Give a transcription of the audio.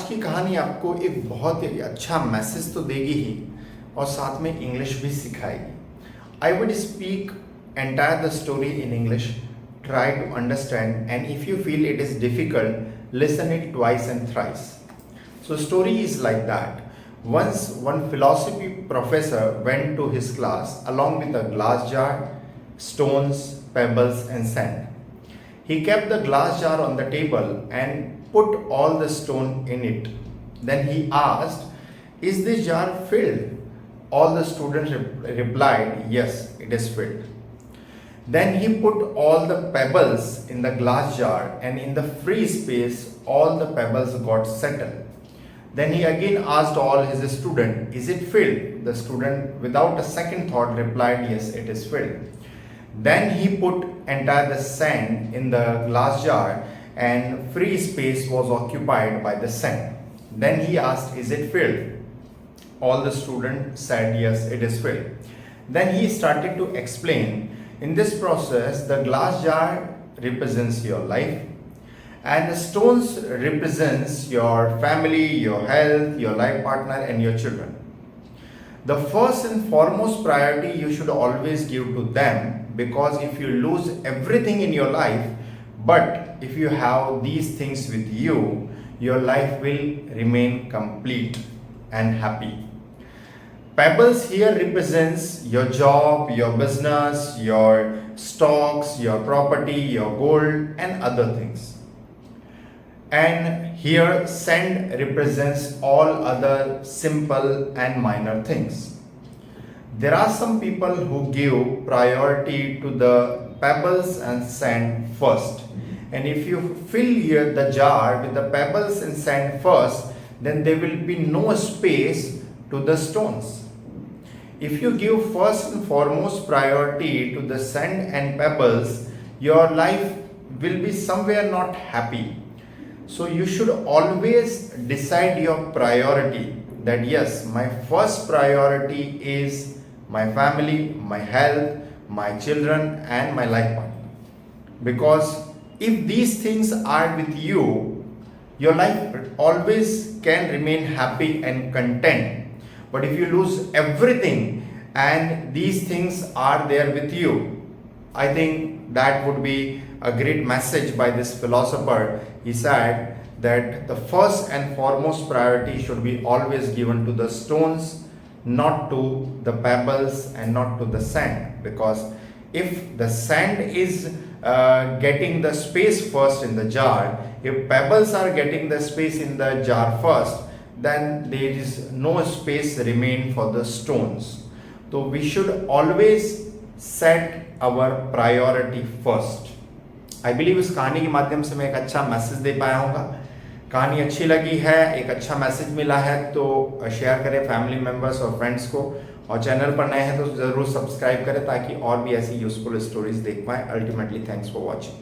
की कहानी आपको एक बहुत ही अच्छा मैसेज तो देगी ही और साथ में इंग्लिश भी सिखाएगी. I would speak entire the story in English, try to understand, and if you feel it is difficult, listen it twice and thrice. So story is like that. Once one philosophy professor went to his class along with a glass jar, stones, pebbles and sand. He kept the glass jar on the table and put all the stone in it. Then he asked, "Is this jar filled?" All the students replied, "Yes, it is filled." Then he put all the pebbles in the glass jar, and in the free space all the pebbles got settled. Then he again asked all his students, "Is it filled?" The student without a second thought replied, "Yes, it is filled." Then he put entire the sand in the glass jar, and free space was occupied by the sand. Then he asked, "Is it filled?" All the students said, "Yes, it is filled." Then he started to explain, in this process the glass jar represents your life and the stones represents your family, your health, your life partner and your children. The first and foremost priority you should always give to them, because if you lose everything in your life, but if you have these things with you, your life will remain complete and happy. Pebbles here represents your job, your business, your stocks, your property, your gold and other things. And here sand represents all other simple and minor things. There are some people who give priority to the pebbles and sand first. And if you fill the jar with the pebbles and sand first, then there will be no space to the stones. If you give first and foremost priority to the sand and pebbles, your life will be somewhere not happy. So you should always decide your priority, that yes, my first priority is my family, my health, my children and my life partner. Because if these things are with you, your life always can remain happy and content. But if you lose everything and these things are there with you, I think that would be a great message by this philosopher. He said that the first and foremost priority should be always given to the stones, not to the pebbles and not to the sand. Because if the sand is getting the space first in the jar, if pebbles are getting the space in the jar first, then there is no space remain for the stones. So we should always set our priority first. I believe इस कहानी के माध्यम से मैं एक अच्छा message दे पाया हूँगा. कहानी अच्छी लगी है, एक अच्छा मैसेज मिला है तो शेयर करें फैमिली मेम्बर्स और फ्रेंड्स को, और चैनल पर नए हैं तो ज़रूर सब्सक्राइब करें ताकि और भी ऐसी यूजफुल स्टोरीज देख पाएँ. Ultimately thanks for watching.